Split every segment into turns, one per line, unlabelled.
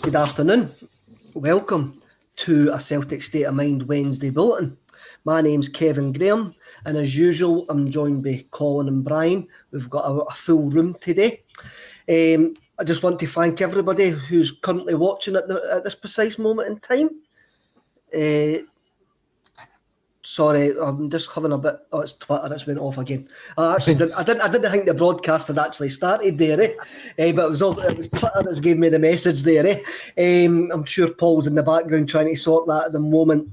Good afternoon. Welcome to a Celtic State of Mind Wednesday Bulletin. My name's Kevin Graham, and as usual, I'm joined by Colin and Brian. We've got a full room today. I just want to thank everybody who's currently watching at this precise moment in time. Sorry, I'm just having a bit. Oh, it's Twitter. It's went off again. I didn't think the broadcast had actually started there, but it was Twitter that's gave me the message there. I'm sure Paul's in the background trying to sort that at the moment.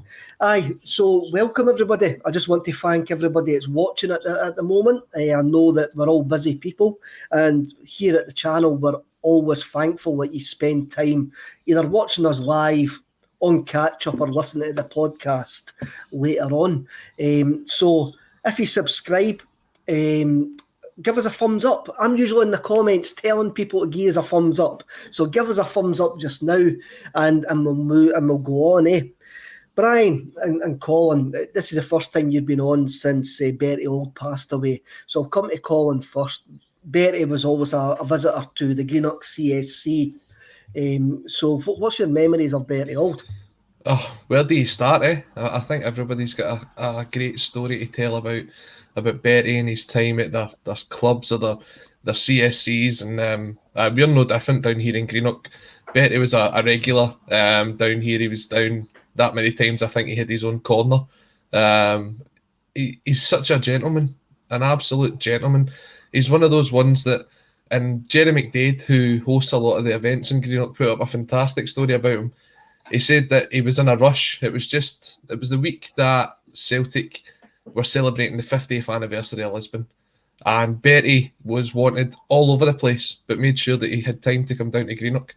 So welcome everybody. I just want to thank everybody that's watching at the moment. I know that we're all busy people, and here at the channel we're always thankful that you spend time either watching us live on catch up or listening to the podcast later on. So if you subscribe, give us a thumbs up. I'm usually in the comments telling people to give us a thumbs up. So give us a thumbs up just now, and we'll go on. Brian and Colin, this is the first time you've been on since Bertie Auld passed away. So I'll come to Colin first. Bertie was always a visitor to the Greenock CSC. So what's your memories of Bertie Auld?
Oh, where do you start, I think everybody's got a great story to tell about Bertie and his time at their clubs or their CSCs, and we're no different down here in Greenock. Bertie was a regular down here. He was down that many times. I think he had his own corner. He's such a gentleman, an absolute gentleman. He's one of those ones that, and Jerry McDade, who hosts a lot of the events in Greenock, put up a fantastic story about him. He said that he was in a rush. It was the week that Celtic were celebrating the 50th anniversary of Lisbon. And Bertie was wanted all over the place, but made sure that he had time to come down to Greenock.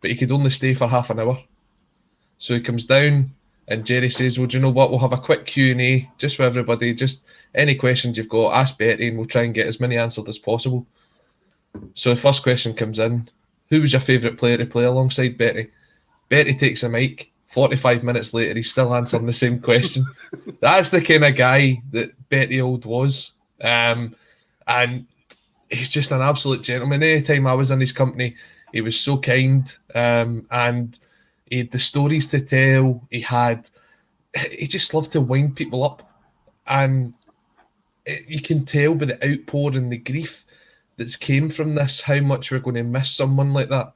But he could only stay for half an hour. So he comes down, and Jerry says, well, do you know what? We'll have a quick Q&A just for everybody. Just any questions you've got, ask Bertie, and we'll try and get as many answered as possible. So the first question comes in. Who was your favourite player to play alongside Bertie? Bertie takes a mic. 45 minutes later, he's still answering the same question. That's the kind of guy that Bertie Auld was. And he's just an absolute gentleman. Anytime I was in his company, he was so kind. And he had the stories to tell. He just loved to wind people up. And you can tell by the outpour and the grief that's came from this, how much we're going to miss someone like that.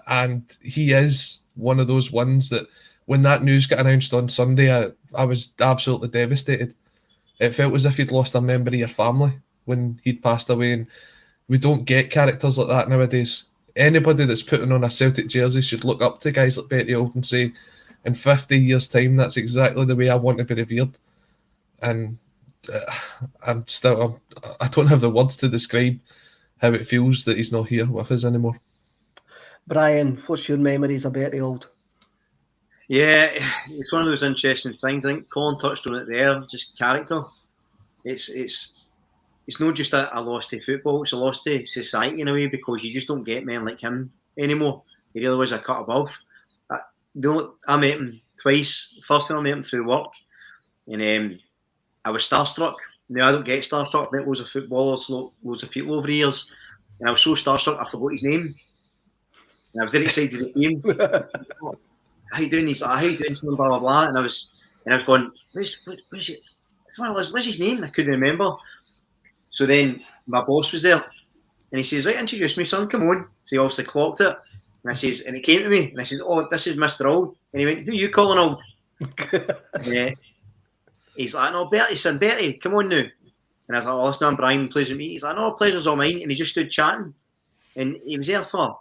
And he is one of those ones that when that news got announced on Sunday, I was absolutely devastated. It felt as if you'd lost a member of your family when he'd passed away, and we don't get characters like that nowadays. Anybody that's putting on a Celtic jersey should look up to guys like Bertie Auld and say, in 50 years' time, that's exactly the way I want to be revered. And I don't have the words to describe how it feels that he's not here with us anymore.
Brian, what's your memories of Bertie Auld?
Yeah, it's one of those interesting things. I think Colin touched on it there. Just character. It's not just a loss to football; it's a loss to society in a way, because you just don't get men like him anymore. He really was a cut above. I met him twice. First time I met him through work, and I was starstruck. Now I don't get starstruck. I've met loads of footballers, loads of people over the years, and I was so starstruck I forgot his name. And I was very excited to see him. How you doing? He's like, how you doing? Blah blah blah. And I was going, what's it? What's his name? I couldn't remember. So then my boss was there, and he says, right, introduce me, son. Come on. So he obviously clocked it, and it came to me, and I said, oh, this is Mr. Auld. And he went, who are you calling Auld? Yeah. He's like, no, Bertie, son, Bertie, come on now. And I was like, oh, listen, I'm Brian, pleasure to meet you. He's like, no, pleasure's all mine. And he just stood chatting, and he was there for.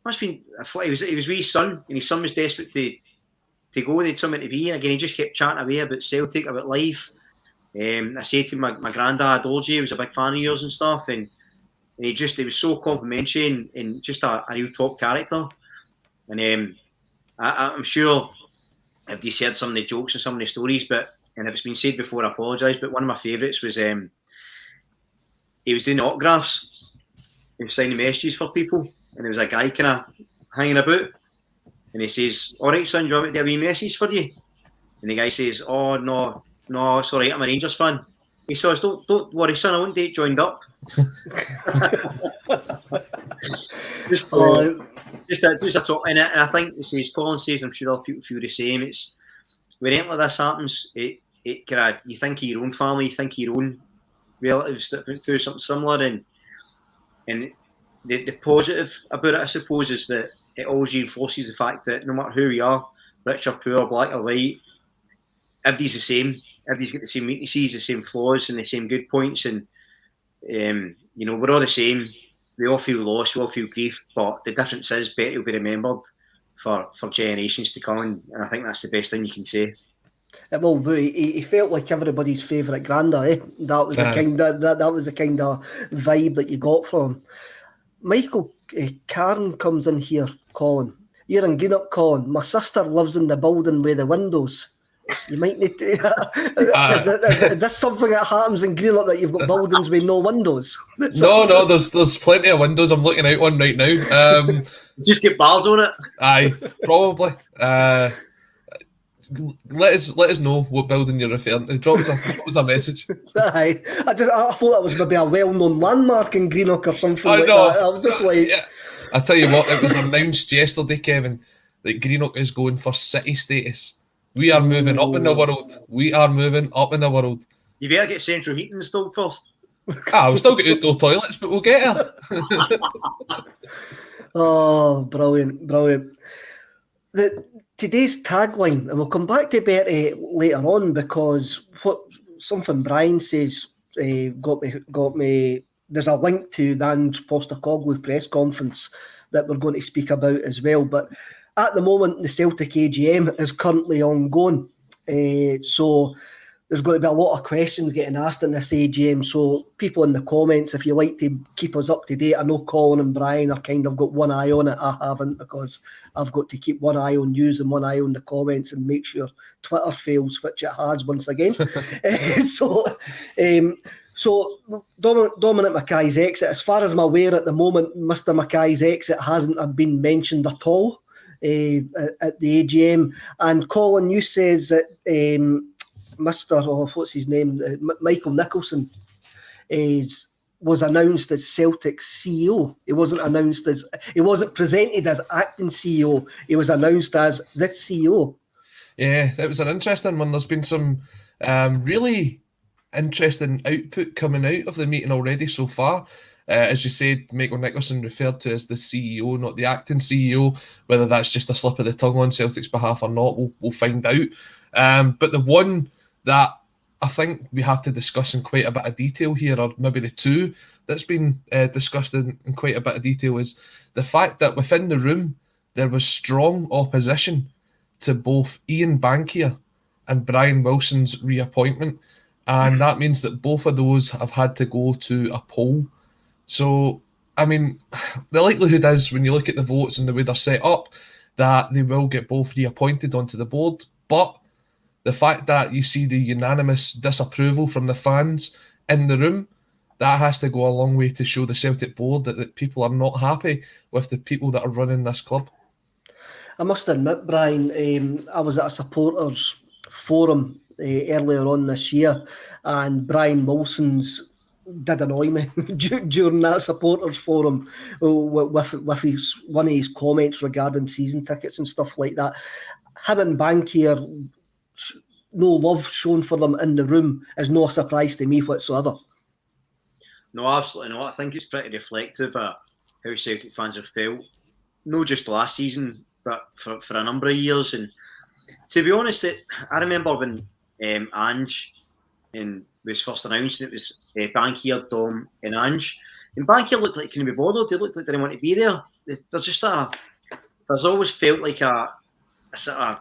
Must have been. He was with his son, and his son was desperate to go. They had something to be. And again, he just kept chatting away about Celtic, about life. I said to my granddad, Orgy, he was a big fan of yours and stuff, and he was so complimentary and just a real top character. And I'm sure if you heard some of the jokes and some of the stories, and if it's been said before, I apologise. But one of my favourites was he was doing autographs, he was signing messages for people. And there was a guy kind of hanging about, and he says, all right, son, do you want me to do a wee message for you? And the guy says, oh, no, it's all right, I'm a Rangers fan. He says, don't worry, son, I won't get joined up. just just a talk, and I think it says Colin says, I'm sure other people feel the same. It's when anything like this happens, it kind of, you think of your own family, you think of your own relatives that went through something similar, and the positive about it, I suppose, is that it always reinforces the fact that no matter who we are, rich or poor, black or white, everybody's the same. Everybody's got the same weaknesses, the same flaws, and the same good points, and we're all the same. We all feel loss, we all feel grief, but the difference is Bertie will be remembered for generations to come, and I think that's the best thing you can say.
It will be. He felt like everybody's favourite granda, eh? That was the kind of vibe that you got from him. Michael Karen comes in here, Colin. You're in Greenock, Colin. My sister lives in the building with the windows. You might need to... is this something that happens in Greenock, that you've got buildings with no windows?
No, there's plenty of windows. I'm looking out one right now.
Just get bars on it.
Aye, probably. Let us know what building you're referring to. Drop us a message.
Aye, I thought that was maybe a well-known landmark in Greenock or something like that. I was just like...
Yeah. I tell you what, it was announced yesterday, Kevin, that Greenock is going for city status. We are moving up in the world. We are moving up in the world.
You better get central heating installed first.
We've still got outdoor toilets, but we'll get her.
Oh, brilliant. Today's tagline, and we'll come back to Bertie later on, because something Brian says got me. There's a link to the Ange Postecoglou press conference that we're going to speak about as well. But at the moment, the Celtic AGM is currently ongoing. So there's going to be a lot of questions getting asked in this AGM. So people in the comments, if you like to keep us up to date, I know Colin and Brian have kind of got one eye on it. I haven't, because I've got to keep one eye on news and one eye on the comments and make sure Twitter fails, which it has once again. So Dominic McKay's exit, as far as I'm aware at the moment, Mr. McKay's exit hasn't been mentioned at all at the AGM. And Colin, you says that what's his name, Michael Nicholson was announced as Celtic's CEO. He wasn't presented as acting CEO. He was announced as the CEO.
Yeah, that was an interesting one. There's been some really interesting output coming out of the meeting already so far. As you said, Michael Nicholson referred to as the CEO, not the acting CEO. Whether that's just a slip of the tongue on Celtic's behalf or not, we'll find out. But the one that I think we have to discuss in quite a bit of detail here, or maybe the two that's been discussed in quite a bit of detail, is the fact that within the room there was strong opposition to both Ian Bankier and Brian Wilson's reappointment. And that means that both of those have had to go to a poll. So, I mean, the likelihood is, when you look at the votes and the way they're set up, that they will get both reappointed onto the board. But the fact that you see the unanimous disapproval from the fans in the room, that has to go a long way to show the Celtic board that people are not happy with the people that are running this club.
I must admit, Brian, I was at a supporters forum earlier on this year, and Brian Wilson's did annoy me during that supporters forum with one of his comments regarding season tickets and stuff like that. Him and Bankier, no love shown for them in the room is no surprise to me whatsoever.
No, absolutely not. I think it's pretty reflective of how Celtic fans have felt, not just last season, but for a number of years. And to be honest, I remember when Ange was first announced, it was Bankier, Dom and Ange. And Bankier looked like he couldn't be bothered. They looked like they didn't want to be there. There's always felt like a sort of,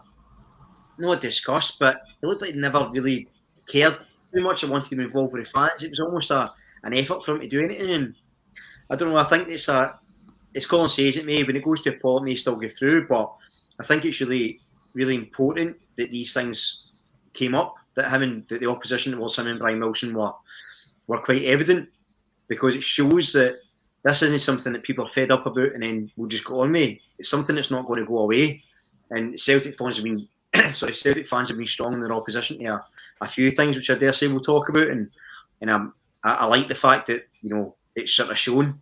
not a disgust, but it looked like they never really cared too much. I wanted to be involved with the fans. It was almost an effort for him to do anything. And I don't know, I think it's Colin says it may, when it goes to a poll, it may still go through, but I think it's really, really important that these things came up, that the opposition towards him and Brian Wilson were quite evident, because it shows that this isn't something that people are fed up about and then will just go on with. It's something that's not going to go away. And Celtic fans have been strong in their opposition to a few things, which I dare say we'll talk about. And I like the fact that, it's sort of shown.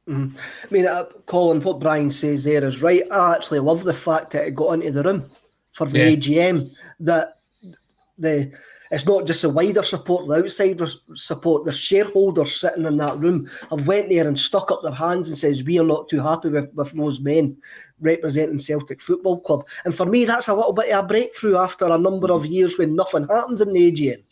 I mean, Colin, what Brian says there is right. I actually love the fact that it got into the room for the AGM, that it's not just the wider support, the outsider support. The shareholders sitting in that room have went there and stuck up their hands and says, we are not too happy with those men representing Celtic Football Club. And for me, that's a little bit of a breakthrough after a number of years when nothing happens in the AGM.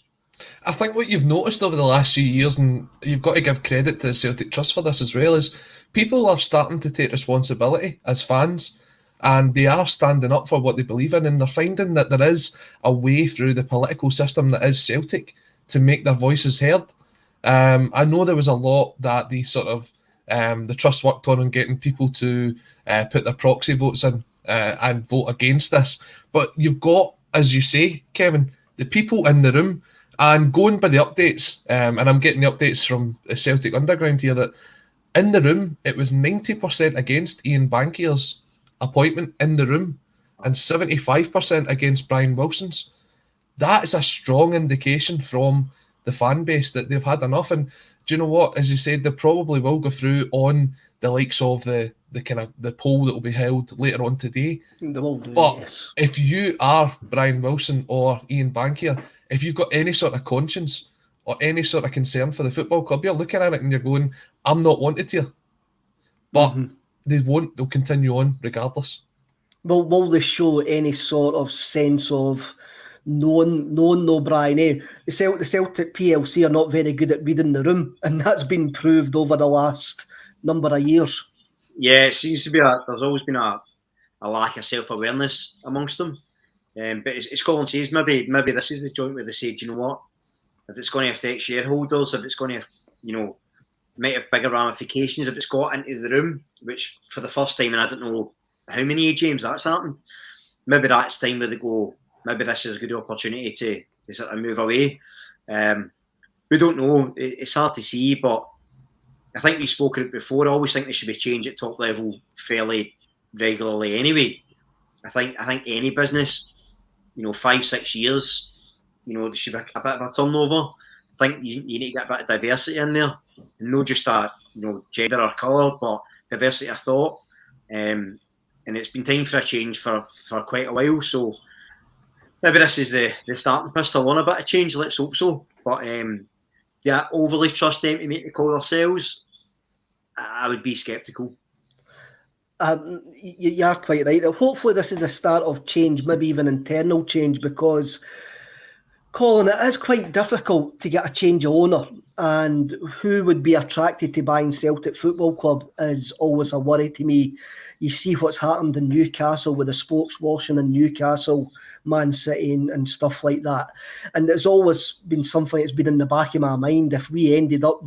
I think what you've noticed over the last few years, and you've got to give credit to the Celtic Trust for this as well, is people are starting to take responsibility as fans, and they are standing up for what they believe in, and they're finding that there is a way through the political system that is Celtic to make their voices heard. I know there was a lot that the sort of the Trust worked on getting people to put their proxy votes in and vote against this, but you've got, as you say, Kevin, the people in the room. And going by the updates, and I'm getting the updates from the Celtic Underground here, that in the room, it was 90% against Ian Bankier's appointment in the room and 75% against Brian Wilson's. That is a strong indication from the fan base that they've had enough. And do you know what? As you said, they probably will go through on the likes of the kind of the poll that will be held later on today.
They will do,
but
yes.
If you are Brian Wilson or Ian Bankier, if you've got any sort of conscience or any sort of concern for the football club, you're looking at it and you're going, I'm not wanted here. But they won't, they'll continue on regardless.
Well, will they show any sort of sense of knowing Brian? The Celtic PLC are not very good at reading the room, and that's been proved over the last number of years.
Yeah, it seems to be there's always been a lack of self-awareness amongst them. But as Colin says, maybe this is the joint where they say, do you know what? If it's going to affect shareholders, if it's going to, might have bigger ramifications, if it's got into the room, which for the first time, and I don't know how many AGMs that's happened, maybe that's time where they go, maybe this is a good opportunity to sort of move away. We don't know. It's hard to see, but I think we've spoken it before. I always think there should be change at top level fairly regularly anyway. I think any business, 5-6 years, there should be a bit of a turnover. I think you need to get a bit of diversity in there, and not just a gender or colour, but diversity of thought. And it's been time for a change for quite a while. So maybe this is the starting pistol on a bit of change. Let's hope so. But overly trust them to make the call themselves, I would be sceptical.
You are quite right. Hopefully this is the start of change, maybe even internal change, because, Colin, it is quite difficult to get a change of owner, and who would be attracted to buying Celtic Football Club is always a worry to me. You see what's happened in Newcastle with the sports washing in Newcastle, Man City and stuff like that. And there's always been something that's been in the back of my mind. If we ended up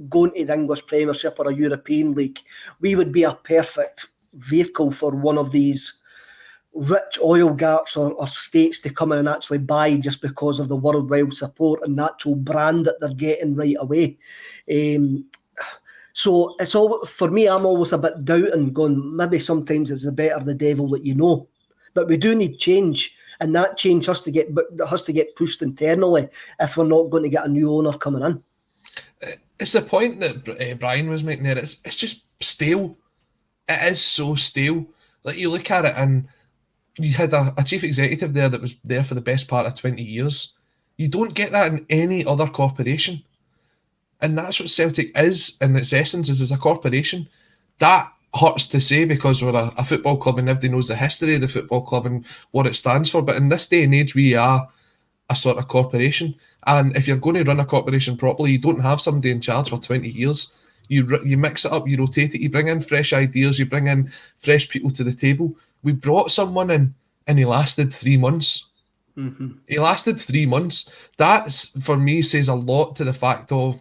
going to the English Premiership or a European League, we would be a perfect vehicle for one of these rich oligarchs or states to come in and actually buy, just because of the worldwide support and natural brand that they're getting right away. So it's all, for me, I'm always a bit doubting, going, maybe sometimes it's the better the devil that you know. But we do need change, and that change has to get pushed internally if we're not going to get a new owner coming in.
It's the point that Brian was making there. It's just stale. It is so stale. Like, you look at it, and you had a chief executive there that was there for the best part of 20 years. You don't get that in any other corporation. And that's what Celtic is, in its essence, is a corporation. That hurts to say, because we're a football club and everybody knows the history of the football club and what it stands for. But in this day and age, we are a sort of corporation. And if you're going to run a corporation properly, you don't have somebody in charge for 20 years. You mix it up, you rotate it, you bring in fresh ideas, you bring in fresh people to the table. We brought someone in, and he lasted 3 months. He lasted 3 months. That's, for me, says a lot to the fact of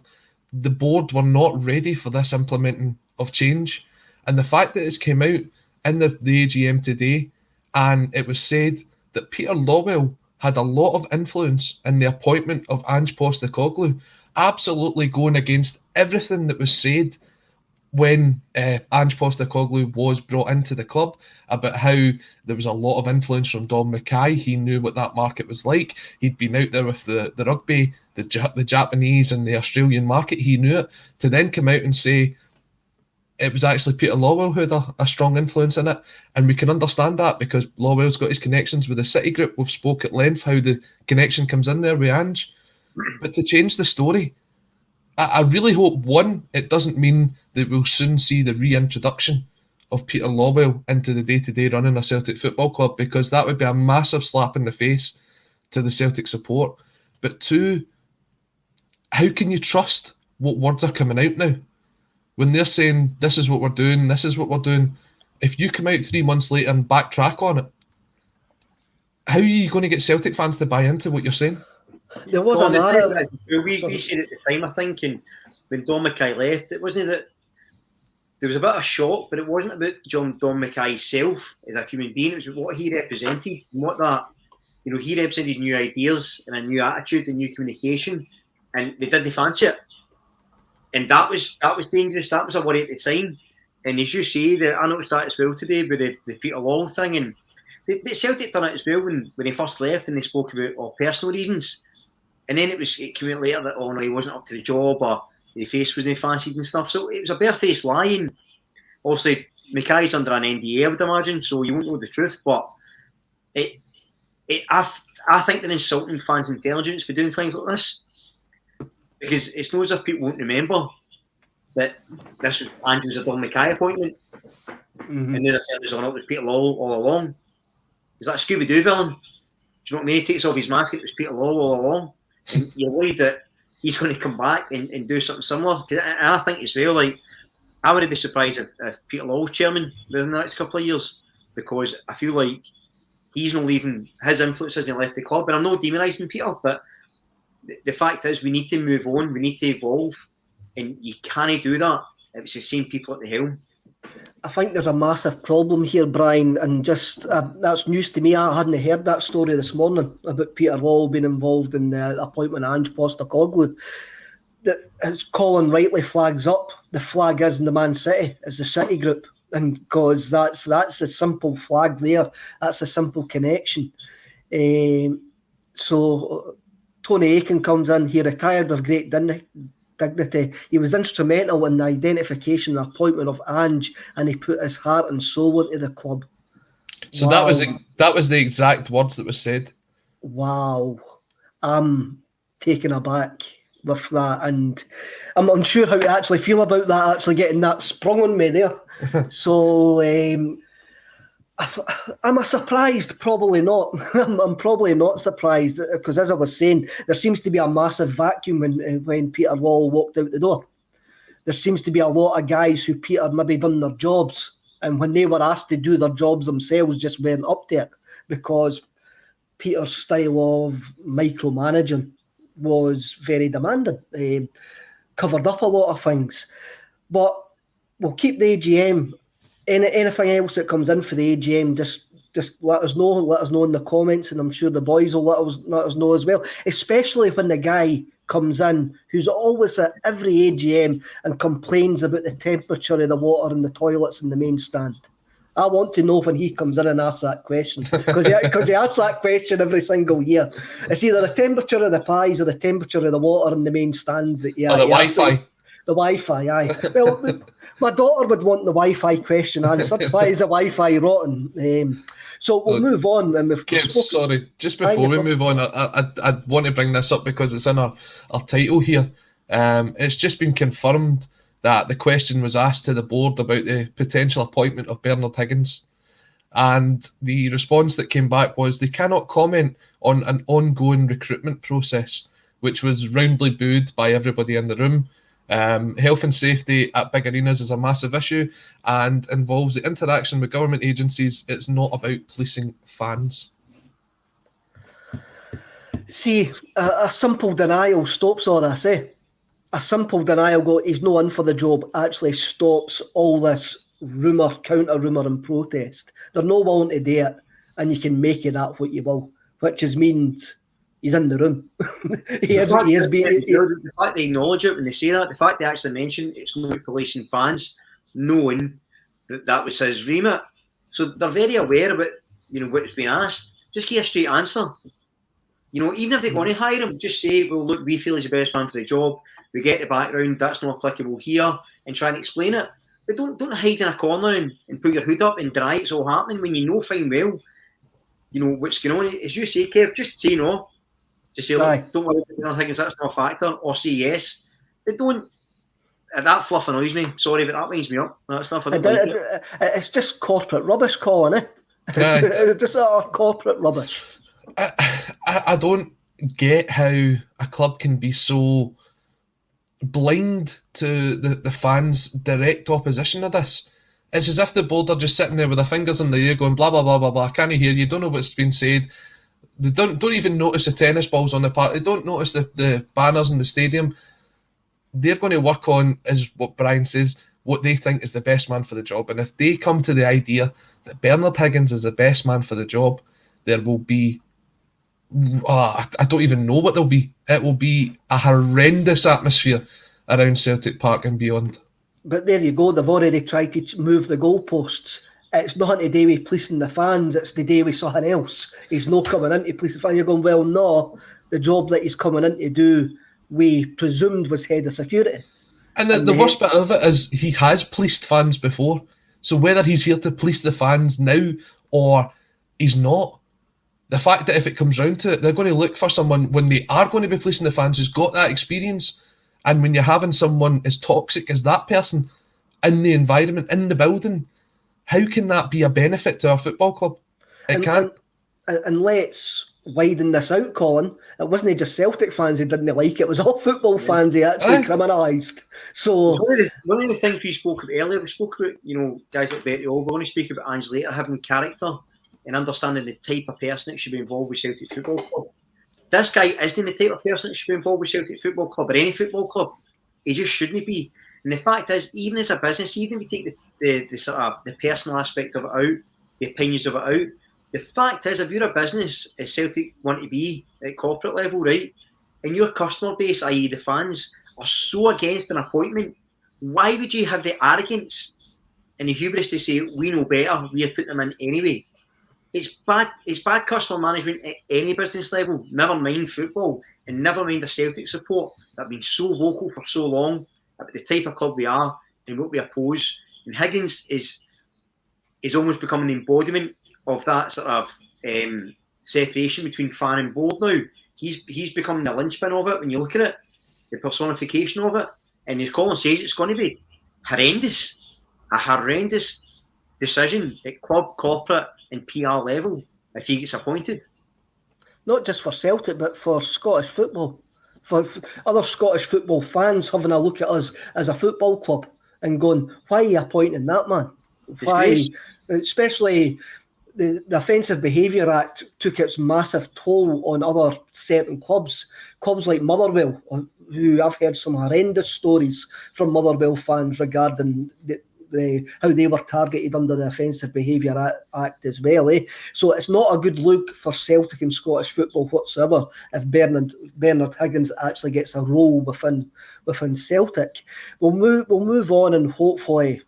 the board were not ready for this implementing of change. And the fact that it's came out in the AGM today, and it was said that Peter Lawwell had a lot of influence in the appointment of Ange Postecoglou, absolutely going against everything that was said when Ange Postecoglou was brought into the club, about how there was a lot of influence from Dominic McKay. He knew what that market was like. He'd been out there with the rugby, the Japanese and the Australian market. He knew it. To then come out and say, it was actually Peter Lawwell who had a strong influence in it, and we can understand that because Lawwell's got his connections with the City Group. We've spoke at length how the connection comes in there with Ange. But to change the story, I really hope, one, it doesn't mean that we'll soon see the reintroduction of Peter Lawwell into the day-to-day running of Celtic Football Club, because that would be a massive slap in the face to the Celtic support. But two, how can you trust what words are coming out now? When they're saying, this is what we're doing, this is what we're doing, if you come out 3 months later and backtrack on it, how are you going to get Celtic fans to buy into what you're saying?
There was a narrative.
We said at the time, I think, and when Dom McKay left, it wasn't that there was a bit of shock, but it wasn't about Dom McKay's self as a human being. It was what he represented and what that, he represented new ideas and a new attitude and new communication, and they fancy it. And that was dangerous. That was a worry at the time. And as you say, I noticed that as well today with the Peter Long thing. And but Celtic done it as well when he first left, and they spoke about personal reasons. And then it came out later that, oh no, he wasn't up to the job, or the face wasn't fancied and stuff. So it was a barefaced lie. And obviously, McKay's under an NDA, I would imagine, so you won't know the truth. But I think they're insulting fans' intelligence by doing things like this. Because it's not as if people won't remember that this was Andrew's a Dom McKay appointment. Mm-hmm. And they're saying it was Peter Law all along. Is that a Scooby-Doo villain? Do you know what I mean? He takes off his mask, it was Peter Law all along. And you're worried that he's going to come back and do something similar. And I think as well, I wouldn't be surprised if Peter Law was chairman within the next couple of years, because I feel like he's not leaving, his influence hasn't left the club. And I'm not demonising Peter, but the fact is we need to move on, we need to evolve, and you can't do that if it's the same people at the helm.
I think there's a massive problem here, Brian, and just that's news to me. I hadn't heard that story this morning about Peter Law being involved in the appointment of Ange Postecoglou. That, as Colin rightly flags up, the flag is in the Man City, is the City Group, and because that's a simple flag there, that's a simple connection. So Tony Aiken comes in, he retired with great dignity. He was instrumental in the identification and appointment of Ange, and he put his heart and soul into the club.
So wow. that was the exact words that was said.
Wow. I'm taken aback with that, and I'm unsure how you actually feel about that, actually getting that sprung on me there. So am I surprised? Probably not. I'm probably not surprised, because as I was saying, there seems to be a massive vacuum when Peter Law walked out the door. There seems to be a lot of guys who Peter maybe done their jobs, and when they were asked to do their jobs themselves, just weren't up to it, because Peter's style of micromanaging was very demanding, covered up a lot of things. But we'll keep the AGM. Anything else that comes in for the AGM, just let us know. Let us know in the comments, and I'm sure the boys will let us know as well. Especially when the guy comes in who's always at every AGM and complains about the temperature of the water in the toilets in the main stand. I want to know when he comes in and asks that question, because he asks that question every single year. It's either the temperature of the pies or the temperature of the water in the main stand. Or the
Wi-Fi.
The Wi-Fi, aye. Well, my daughter would want the Wi-Fi question answered. Why is the Wi-Fi rotten? So we'll move on. And
Kev, sorry, just before we move on, I want to bring this up because it's in our title here. It's just been confirmed that the question was asked to the board about the potential appointment of Bernard Higgins. And the response that came back was they cannot comment on an ongoing recruitment process, which was roundly booed by everybody in the room. Health and safety at big arenas is a massive issue and involves the interaction with government agencies. It's not about policing fans.
See, a simple denial stops all this, A simple denial, he's no in for the job, actually stops all this rumour, counter-rumour and protest. They're not willing to do it, and you can make of that what you will, which means he's in the room.
The fact they acknowledge it when they say that, the fact they actually mention it's not policing fans, knowing that was his remit. So they're very aware about what's been asked. Just give a straight answer. Even if they're going to hire him, just say, well, look, we feel he's the best man for the job. We get the background, that's not applicable here, and try and explain it. But don't hide in a corner and put your hood up and deny it's all happening when you know fine well, what's going on. As you say, Kev, just say no. Just say, look, don't worry about Higgins, that's not a factor, or say yes. But don't. That fluff annoys me. Sorry, but that winds me up. That's not for the
It's just corporate rubbish, Colin. It's just corporate rubbish.
I don't get how a club can be so blind to the fans' direct opposition of this. It's as if the board are just sitting there with their fingers in the air going blah blah blah blah blah. Can't hear you? Don't know what's been said. They don't even notice the tennis balls on the park. They don't notice the banners in the stadium. They're going to work on, as what Brian says, what they think is the best man for the job. And if they come to the idea that Bernard Higgins is the best man for the job, there will be I don't even know what there'll be. It will be a horrendous atmosphere around Celtic Park and beyond.
But there you go, they've already tried to move the goalposts. It's nothing to do with policing the fans, it's to do with something else. He's not coming in to police the fans. You're going, well, no, the job that he's coming in to do, we presumed was head of security.
And the worst bit of it is he has policed fans before. So whether he's here to police the fans now or he's not, the fact that if it comes round to it, they're going to look for someone when they are going to be policing the fans who's got that experience. And when you're having someone as toxic as that person in the environment, in the building, how can that be a benefit to our football club? It can't.
And let's widen this out, Colin. It wasn't just Celtic fans who didn't like it. It was all football fans he actually criminalised. So
one of the things we spoke about earlier, we spoke about, guys like Bertie, we're going to speak about Ange later, having character and understanding the type of person that should be involved with Celtic Football Club. This guy isn't the type of person that should be involved with Celtic Football Club or any football club. He just shouldn't be. And the fact is, even as a business, even if you take the sort of the personal aspect of it out, the opinions of it out, the fact is, if you're a business, as Celtic want to be at corporate level, right, and your customer base, i.e. the fans, are so against an appointment, why would you have the arrogance and the hubris to say, we know better, we're putting them in anyway? It's bad customer management at any business level, never mind football, and never mind the Celtic support that have been so vocal for so long about the type of club we are and what we oppose. And Higgins is almost becoming an embodiment of that sort of separation between fan and board now. He's becoming the linchpin of it when you look at it, the personification of it. And as Colin says, it's going to be horrendous, a horrendous decision at club, corporate and PR level if he gets appointed.
Not just for Celtic, but for Scottish football. For other Scottish football fans having a look at us as a football club and going, why are you appointing that man? Why? Especially the Offensive Behaviour Act took its massive toll on other certain clubs like Motherwell, who I've heard some horrendous stories from Motherwell fans regarding how they were targeted under the Offensive Behaviour Act as well. So it's not a good look for Celtic and Scottish football whatsoever if Bernard Higgins actually gets a role within Celtic. We'll move on and hopefully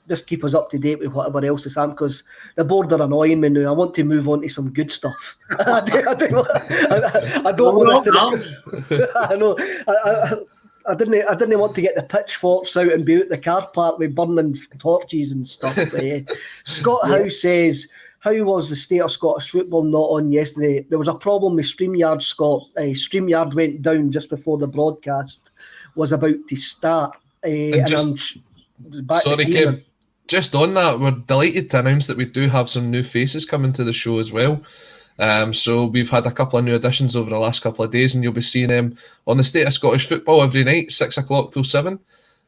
just keep us up to date with whatever else is happening, because the board are annoying me now. I want to move on to some good stuff. I don't want us to. I know. I didn't want to get the pitchforks out and be out the car park with burning torches and stuff. Scott Howe says, how was the state of Scottish football not on yesterday? There was a problem with StreamYard, Scott. StreamYard went down just before the broadcast was about to start.
Sorry, Kev. Just on that, we're delighted to announce that we do have some new faces coming to the show as well. So we've had a couple of new additions over the last couple of days, and you'll be seeing them on the State of Scottish Football every night, 6 o'clock till 7,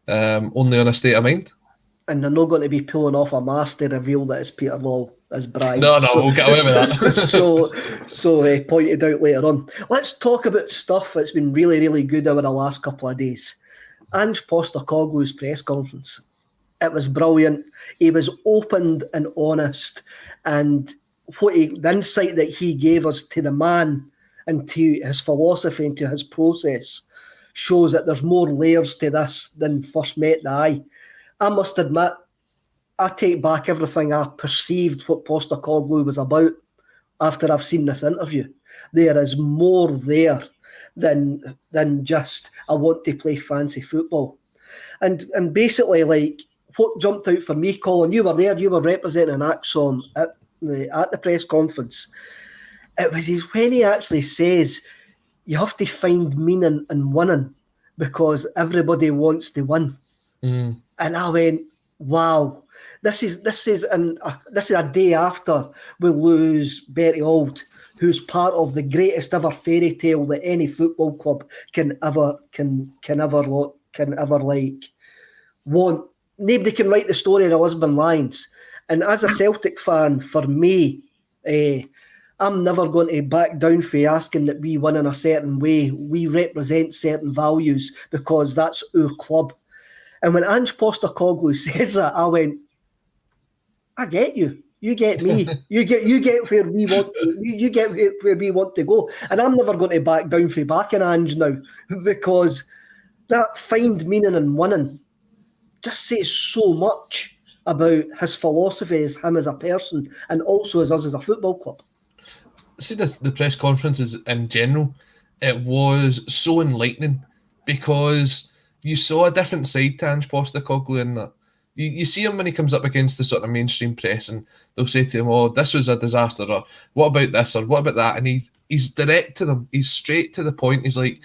only on A State of Mind.
And they're not going to be pulling off a mask to reveal that it's Peter Law as Brian.
No, we'll get away with
that. so pointed out later on. Let's talk about stuff that's been really, really good over the last couple of days. Ange Postecoglou's press conference. It was brilliant. He was open and honest, and the insight that he gave us to the man and to his philosophy and to his process shows that there's more layers to this than first met the eye. I must admit, I take back everything I perceived what Postecoglou was about after I've seen this interview. There is more there than just I want to play fancy football. And basically, like, what jumped out for me, Colin, you were there, you were representing ACSOM at the press conference. It was when he actually says you have to find meaning in winning because everybody wants to win. And I went, wow, this is a day after we lose Bertie Auld, who's part of the greatest ever fairy tale that any football club can ever want. Nobody can write the story of the Lisbon Lions. And as a Celtic fan, for me, I'm never going to back down for asking that we win in a certain way. We represent certain values because that's our club. And when Ange Postecoglou says that, I went, I get you. You get me. You get where we want. You get where we want to go. And I'm never going to back down for backing Ange now, because that find meaning in winning just says so much about his philosophy as him as a person, and also as us as a football club.
See, the press conferences in general, it was so enlightening because you saw a different side to Ange Postecoglou in that. You see him when he comes up against the sort of mainstream press, and they'll say to him, "Oh, this was a disaster," or "What about this?" or "What about that?" And he's direct to them. He's straight to the point. He's like,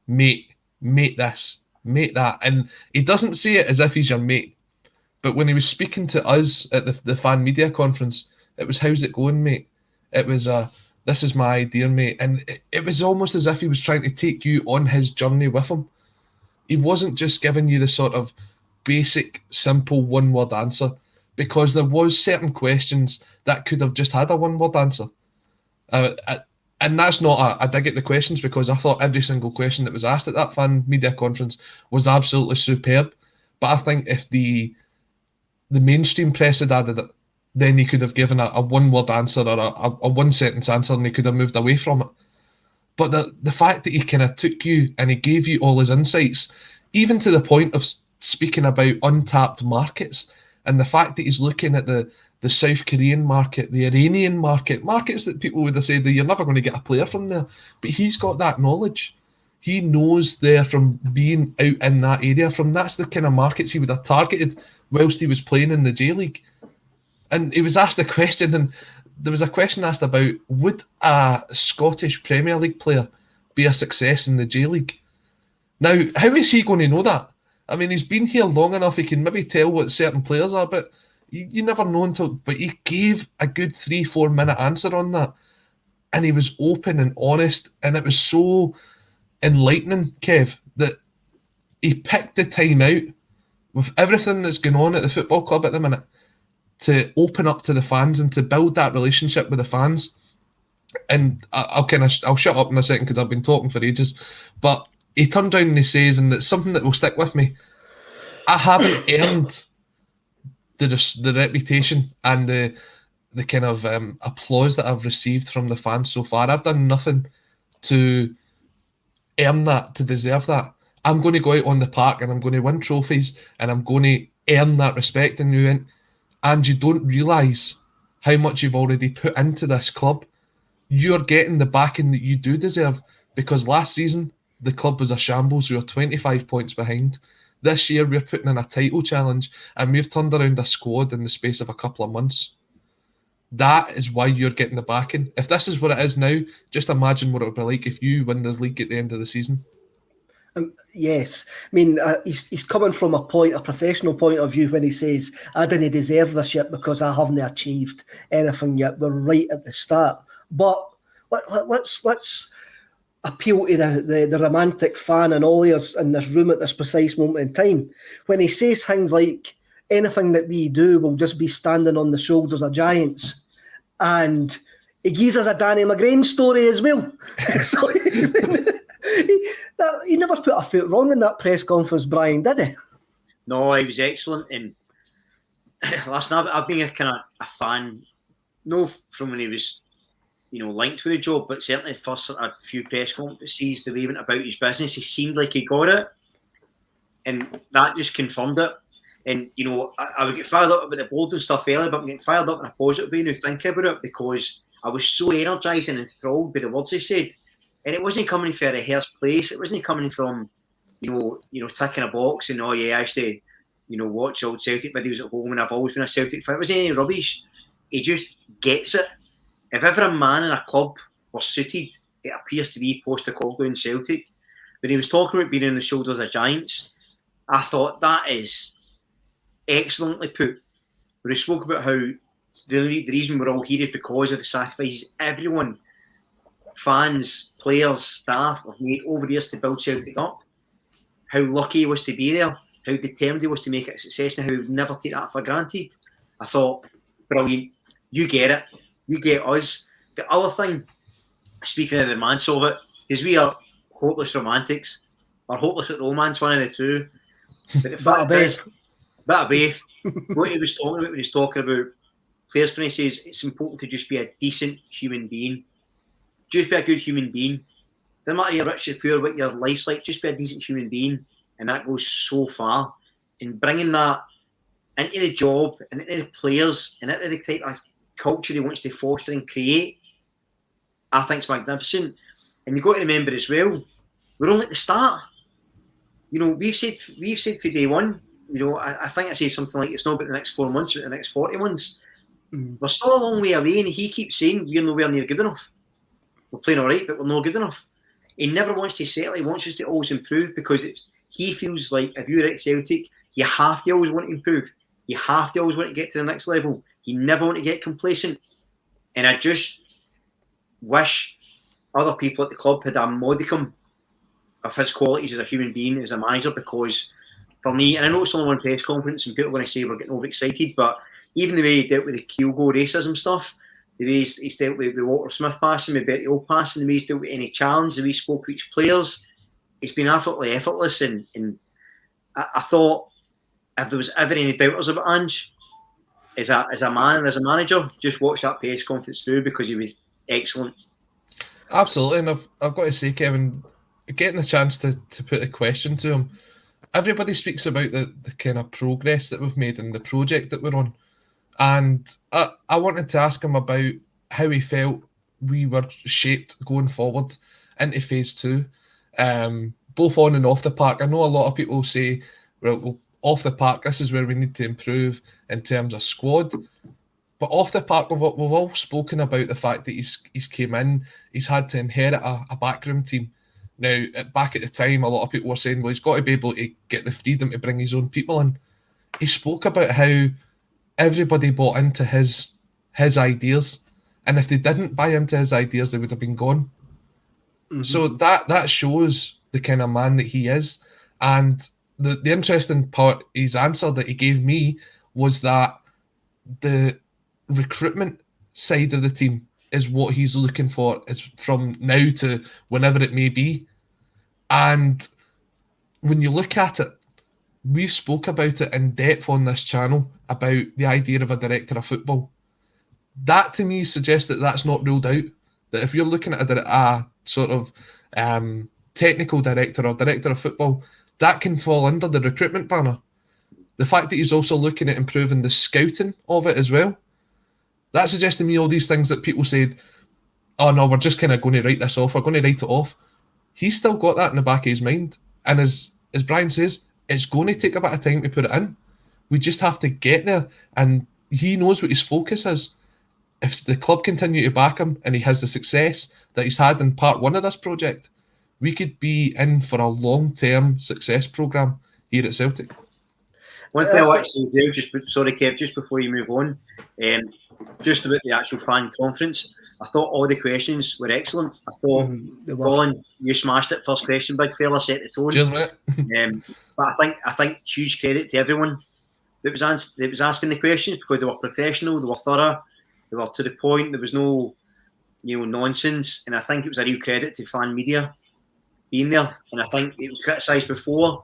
"Mate this, mate that," and he doesn't say it as if he's your mate. But when he was speaking to us at the fan media conference, it was, "How's it going, mate?" It was "This is my idea, mate," and it was almost as if he was trying to take you on his journey with him. He wasn't just giving you the sort of basic, simple one-word answer, because there was certain questions that could have just had a one-word answer. And that's not a dig at the questions, because I thought every single question that was asked at that fan media conference was absolutely superb. But I think if the mainstream press had added it, then he could have given a one-word answer or a one-sentence answer, and he could have moved away from it. But the fact that he kind of took you and he gave you all his insights, even to the point of speaking about untapped markets, and the fact that he's looking at the South Korean market, the Iranian markets that people would have said that you're never going to get a player from there. But he's got that knowledge. He knows there from being out in that area, that's the kind of markets he would have targeted whilst he was playing in the J-League. And he was asked a question, and there was a question asked about, would a Scottish Premier League player be a success in the J-League? Now, how is he going to know that? I mean, he's been here long enough, he can maybe tell what certain players are, but you never know until... But he gave a good 3-4 minute answer on that. And he was open and honest, and it was so enlightening, Kev, that he picked the time out with everything that's going on at the football club at the minute to open up to the fans and to build that relationship with the fans. And I'll shut up in a second because I've been talking for ages, but he turned around and he says, and it's something that will stick with me, I haven't earned the reputation and the kind of applause that I've received from the fans so far. I've done nothing to earn that, to deserve that. I'm going to go out on the park and I'm going to win trophies and I'm going to earn that respect. And you went, and you don't realise how much you've already put into this club. You're getting the backing that you do deserve, because last season the club was a shambles. We were 25 points behind. This year we're putting in a title challenge and we've turned around a squad in the space of a couple of months. That is why you're getting the backing. If this is what it is now, just imagine what it would be like if you win the league at the end of the season.
Yes, I mean, he's coming from a professional point of view when he says, I didn't deserve this yet because I haven't achieved anything yet. We're right at the start. But let's appeal to the romantic fan and all of us in this room at this precise moment in time. When he says things like, anything that we do will just be standing on the shoulders of giants. And he gives us a Danny McGrain story as well. So he never put a foot wrong in that press conference, Brian, did he?
No, he was excellent. And last night, I've been a fan, no from when he was, linked with the job, but certainly the first a few press conferences, the way he went about his business, he seemed like he got it. And that just confirmed it. And, I would get fired up about the board and stuff earlier, but I'm getting fired up in a positive way now thinking about it, because I was so energised and enthralled by the words he said. And it wasn't coming from a rehearsed place. It wasn't coming from, ticking a box and, oh yeah, actually, watch old Celtic videos at home, and I've always been a Celtic fan. It wasn't any rubbish. He just gets it. If ever a man in a club was suited, it appears to be Postecoglou in Celtic. When he was talking about being on the shoulders of giants, I thought that is excellently put. When he spoke about how the reason we're all here is because of the sacrifices everyone, fans, players, staff have made over the years to build Celtic up. How lucky he was to be there, how determined he was to make it a success, and how he would never take that for granted. I thought, brilliant. You get it. You get us. The other thing, speaking of the romance of it, is we are hopeless romantics, or hopeless at romance, one of the two. But the fact is, bit of both. What he was talking about when he was talking about players, when he says it's important to just be a decent human being, just be a good human being. Doesn't matter you're rich or poor, what your life's like, just be a decent human being, and that goes so far. And bringing that into the job and into the players and into the type of culture he wants to foster and create, I think it's magnificent. And you've got to remember as well, we're only at the start. We've said for day one, I think I said something like it's not about the next 4 months, but the next 40 months. We're still a long way away, and he keeps saying we're nowhere near good enough. We're playing all right, but we're not good enough. He never wants to settle. He wants us to always improve, because he feels like if you're at Celtic, you have to always want to improve. You have to always want to get to the next level. You never want to get complacent. And I just wish other people at the club had a modicum of his qualities as a human being, as a manager, because for me, and I know it's only one press conference and people are going to say we're getting overexcited, but even the way he dealt with the Kyogo racism stuff, the way he's dealt with Walter Smith passing, with Bertie Auld passing, the way he's dealt with any challenge, the way he spoke to each players, it's been absolutely effortless. And I thought if there was ever any doubters about Ange, as a man and as a manager, just watch that press conference through, because he was excellent.
Absolutely, and I've got to say, Kevin, getting the chance to put a question to him, everybody speaks about the kind of progress that we've made and the project that we're on. And I wanted to ask him about how he felt we were shaped going forward into phase 2, both on and off the park. I know a lot of people say, well, off the park, this is where we need to improve in terms of squad. But off the park, we've all spoken about the fact that he's came in, he's had to inherit a backroom team. Now, back at the time, a lot of people were saying, well, he's got to be able to get the freedom to bring his own people in. He spoke about how everybody bought into his ideas, and if they didn't buy into his ideas, they would have been gone. Mm-hmm. So that shows the kind of man that he is. And the interesting part, his answer that he gave me, was that the recruitment side of the team is what he's looking for, is from now to whenever it may be. And when you look at it, we've spoke about it in depth on this channel about the idea of a director of football. That to me suggests that that's not ruled out. That if you're looking at a sort of technical director or director of football, that can fall under the recruitment banner. The fact that he's also looking at improving the scouting of it as well, that suggests to me all these things that people said, oh no, we're just kind of going to write this off, we're going to write it off. He's still got that in the back of his mind. And as Brian says, it's going to take a bit of time to put it in. We just have to get there. And he knows what his focus is. If the club continue to back him and he has the success that he's had in part 1 of this project, we could be in for a long-term success programme here at Celtic.
One thing I want to say, Dave, sorry Kev, just before you move on, just about the actual fan conference, I thought all the questions were excellent. I thought, Colin, you smashed it. First question, big fella, set the tone.
Cheers, mate.
But I think huge credit to everyone that was asking the questions, because they were professional, they were thorough, they were to the point. There was no, nonsense, and I think it was a real credit to fan media being there. And I think it was criticised before,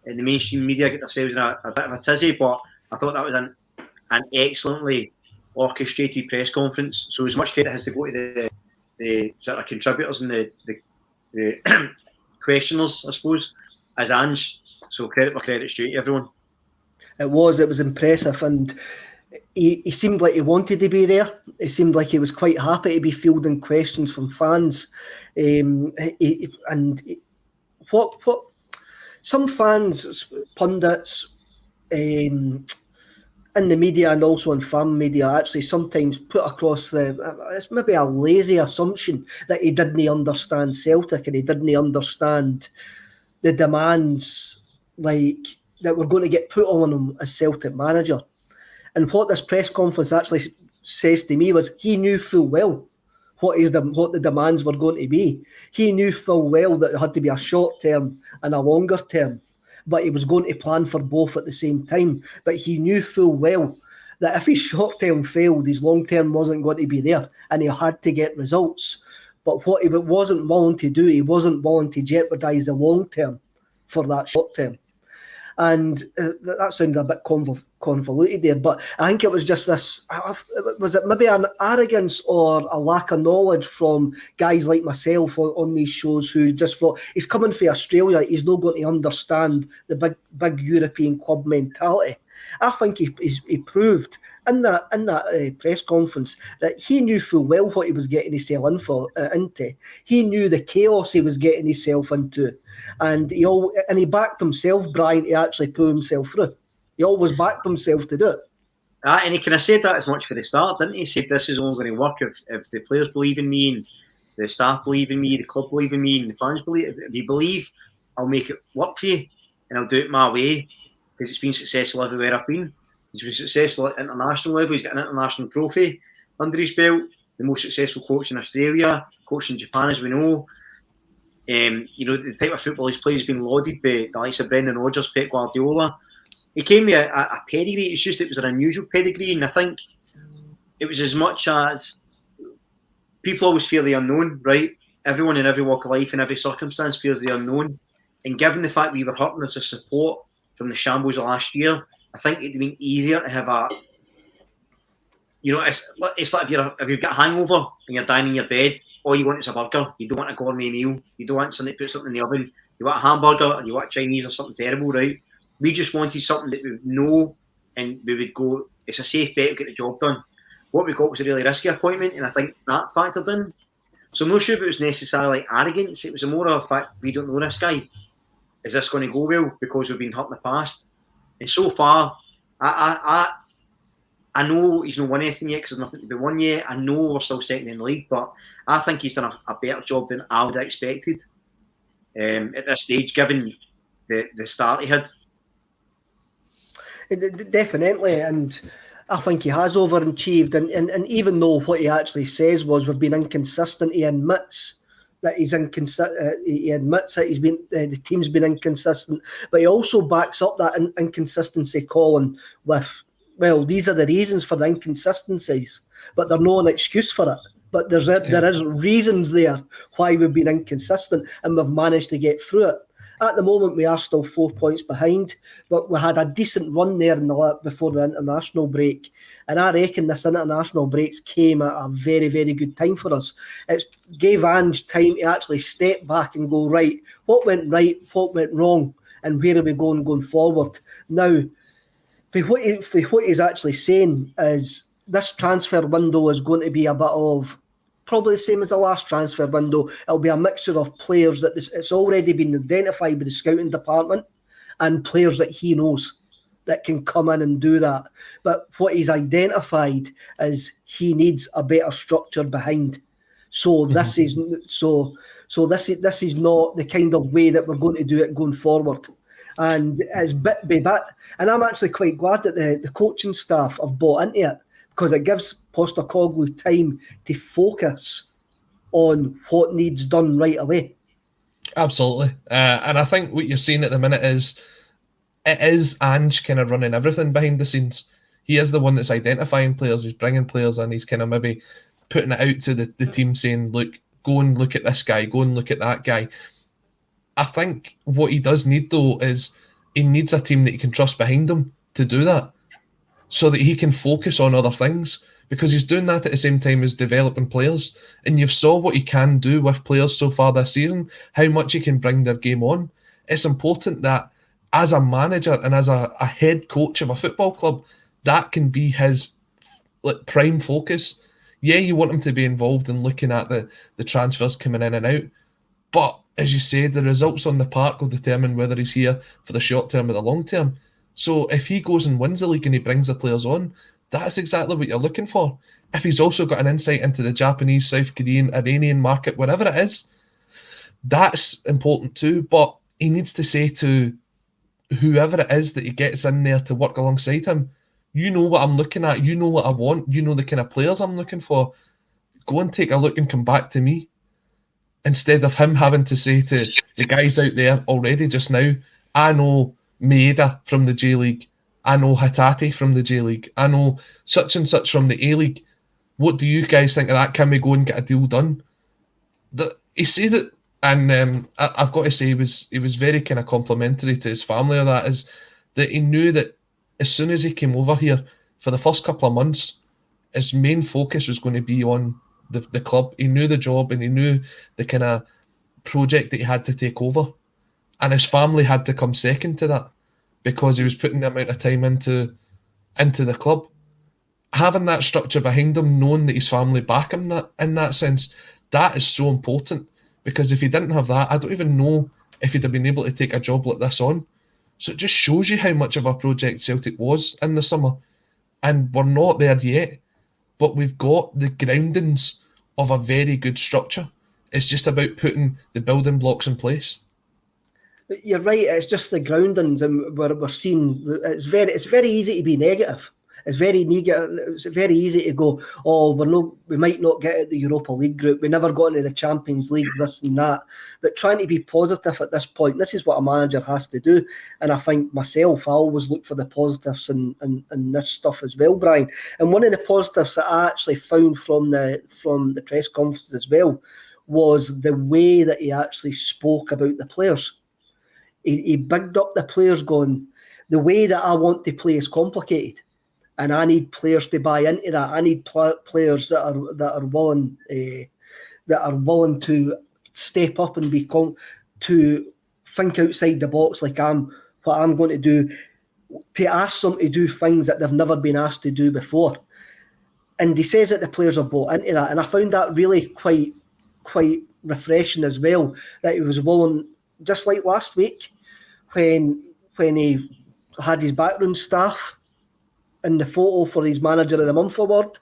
and the mainstream media get themselves in a bit of a tizzy. But I thought that was an excellently orchestrated press conference. So as much credit has to go to the sort of contributors and the questioners, I suppose, as Ange. So credit where credit's due to everyone.
It was impressive, and he seemed like he wanted to be there. It seemed like he was quite happy to be fielding questions from fans. What some fans, pundits, in the media and also in fan media actually sometimes put across it's maybe a lazy assumption that he didn't understand Celtic and he didn't understand the demands like that were going to get put on him as Celtic manager. And what this press conference actually says to me was he knew full well what the demands were going to be. He knew full well that it had to be a short term and a longer term, but he was going to plan for both at the same time. But he knew full well that if his short term failed, his long term wasn't going to be there, and he had to get results. But what he wasn't willing to do, he wasn't willing to jeopardise the long term for that short term. And that sounded a bit convoluted there, but I think it was just this, was it maybe an arrogance or a lack of knowledge from guys like myself on these shows who just thought, he's coming from Australia, he's not going to understand the big European club mentality. I think he proved in that press conference that he knew full well what he was getting himself into. He knew the chaos he was getting himself into, and he backed himself, Brian, to actually pull himself through. He always backed himself to do it.
And he kind of said that as much for the start, didn't he? He said this is only going to work if the players believe in me and the staff believe in me, the club believe in me, and the fans believe. If you believe, I'll make it work for you, and I'll do it my way. Because it's been successful everywhere I've been. He's been successful at international level. He's got an international trophy under his belt. The most successful coach in Australia, coach in Japan, as we know. The type of football he's played has been lauded by the likes of Brendan Rodgers, Pep Guardiola. He came with a pedigree. It's just it was an unusual pedigree, and I think it was as much as people always fear the unknown, right? Everyone in every walk of life, in every circumstance, fears the unknown. And given the fact we were hurting as a support from the shambles of last year, I think it'd been easier to have a, it's like if you've got a hangover and you're dying in your bed, all you want is a burger. You don't want a gourmet meal. You don't want something to put something in the oven. You want a hamburger or you want Chinese or something terrible, right? We just wanted something that we would know and we would go, it's a safe bet to get the job done. What we got was a really risky appointment, and I think that factored in. So I'm not sure if it was necessarily arrogance. It was more of a fact, we don't know this guy. Is this going to go well because we've been hurt in the past? And so far, I know he's not won anything yet because there's nothing to be won yet. I know we're still second in the league, but I think he's done a better job than I would have expected at this stage, given the start he had.
Definitely, and I think he has overachieved. And even though what he actually says was we've been inconsistent, he admits that he's inconsistent. He admits that he's been the team's been inconsistent, but he also backs up that inconsistency, Colin, with, well, these are the reasons for the inconsistencies, but they're not an excuse for it. But there is reasons there why we've been inconsistent, and we've managed to get through it. At the moment, we are still 4 points behind, but we had a decent run there before the international break. And I reckon this international breaks came at a very, very good time for us. It gave Ange time to actually step back and go, right, what went right, what went wrong, and where are we going forward? Now, for what he's actually saying is this transfer window is going to be a bit of probably the same as the last transfer window. It'll be a mixture of players that it's already been identified by the scouting department and players that he knows that can come in and do that. But what he's identified is he needs a better structure behind. So this is this is not the kind of way that we're going to do it going forward. And it's bit by bit. And I'm actually quite glad that the coaching staff have bought into it, because it gives Postecoglou time to focus on what needs done right away.
Absolutely. And I think what you're seeing at the minute is it is Ange kind of running everything behind the scenes. He is the one that's identifying players, he's bringing players in, he's kind of maybe putting it out to the team saying, look, go and look at this guy, go and look at that guy. I think what he does need, though, is he needs a team that he can trust behind him to do that, so that he can focus on other things, because he's doing that at the same time as developing players. And you've saw what he can do with players so far this season, how much he can bring their game on. It's important that as a manager and as a head coach of a football club, that can be his prime focus. Yeah, you want him to be involved in looking at the transfers coming in and out, but as you say, the results on the park will determine whether he's here for the short term or the long term. So if he goes and wins the league and he brings the players on, that's exactly what you're looking for. If he's also got an insight into the Japanese, South Korean, Iranian market, whatever it is, that's important too. But he needs to say to whoever it is that he gets in there to work alongside him, you know what I'm looking at, you know what I want, you know the kind of players I'm looking for. Go and take a look and come back to me. Instead of him having to say to the guys out there already just now, I know Maeda from the J League, I know Hatate from the J League, I know such and such from the A League. What do you guys think of that? Can we go and get a deal done? He said it, and I've got to say he was very kind of complimentary to his family of that, is that he knew that as soon as he came over here, for the first couple of months, his main focus was going to be on the club. He knew the job and he knew the kind of project that he had to take over. And his family had to come second to that because he was putting the amount of time into the club. Having that structure behind him, knowing that his family back him in that sense, that is so important. Because if he didn't have that, I don't even know if he'd have been able to take a job like this on. So it just shows you how much of a project Celtic was in the summer. And we're not there yet. But we've got the groundings of a very good structure. It's just about putting the building blocks in place.
You're right. It's just the groundings, and we're seeing. It's very easy to be negative. It's very negative. It's very easy to go, oh, we might not get at the Europa League group. We never got into the Champions League, this and that. But trying to be positive at this point, this is what a manager has to do. And I think myself, I always look for the positives in this stuff as well, Brian. And one of the positives that I actually found from the press conference as well was the way that he actually spoke about the players. He bigged up the players, going, the way that I want to play is complicated. And I need players to buy into that. I need players that are willing to step up and to think outside the box, like what I'm going to do, to ask them to do things that they've never been asked to do before. And he says that the players are bought into that, and I found that really quite refreshing as well. That he was willing, just like last week, when he had his backroom staff in the photo for his Manager of the Month award,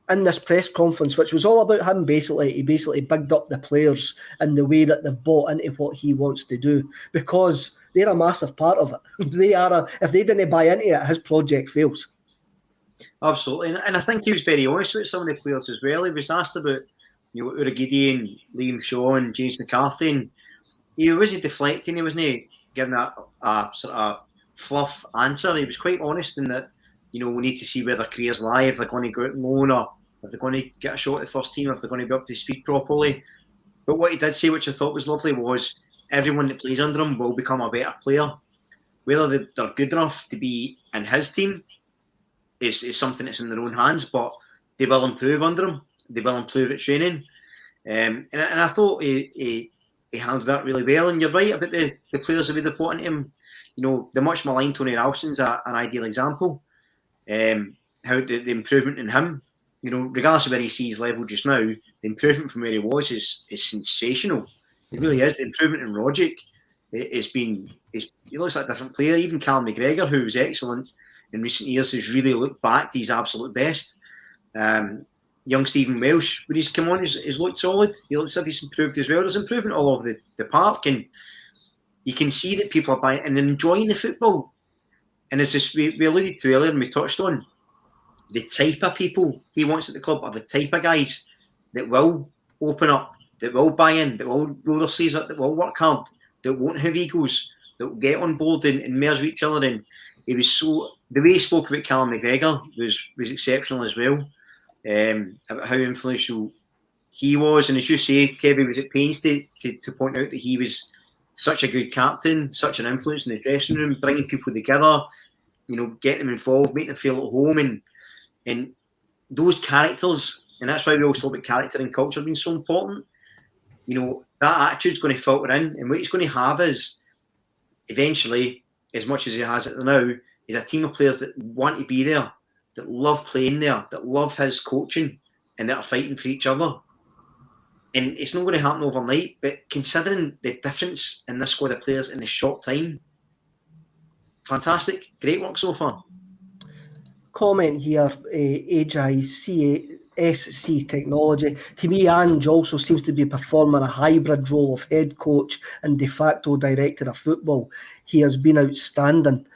in this press conference, which was all about him. He basically bigged up the players in the way that they've bought into what he wants to do, because they're a massive part of it. If they didn't buy into it, his project fails.
Absolutely, and I think he was very honest with some of the players as well. He was asked about, Urhoghide and Liam Shaw and James McCarthy, and he wasn't deflecting. He wasn't giving a sort of fluff answer. He was quite honest in that, we need to see where their careers lie, if they're going to go out on loan, or if they're going to get a shot at the first team, if they're going to be up to speed properly. But what he did say, which I thought was lovely, was everyone that plays under him will become a better player. Whether they're good enough to be in his team is something that's in their own hands, but they will improve under him. They will improve at training. And I thought he handled that really well. And you're right about the players that they've brought into him. The much maligned Tony Ralston's an ideal example. How the improvement in him, regardless of where he sees level just now, the improvement from where he was is sensational. It really is. The improvement in Rogic he looks like a different player. Even Callum McGregor, who was excellent in recent years, has really looked back to his absolute best. Young Stephen Welsh, when he's come on, he's looked solid. He looks like he's improved as well. There's improvement all over the park, and you can see that people are buying and enjoying the football. And as we alluded to earlier and we touched on, the type of people he wants at the club are the type of guys that will open up, that will buy in, that will roll their sleeves up, that will work hard, that won't have egos, that will get on board and merge with each other. And he was the way he spoke about Callum McGregor was exceptional as well, about how influential he was. And as you say, Kevin was at pains to point out that he was such a good captain, such an influence in the dressing room, bringing people together, getting them involved, making them feel at home, and those characters. And that's why we always talk about character and culture being so important. That attitude's going to filter in, and what he's going to have is, eventually, as much as he has it now, is a team of players that want to be there, that love playing there, that love his coaching, and that are fighting for each other. And it's not going to happen overnight, but considering the difference in this squad of players in a short time, fantastic. Great work so far.
Comment here, ACSOM Technology. To me, Ange also seems to be performing a hybrid role of head coach and de facto director of football. He has been outstanding.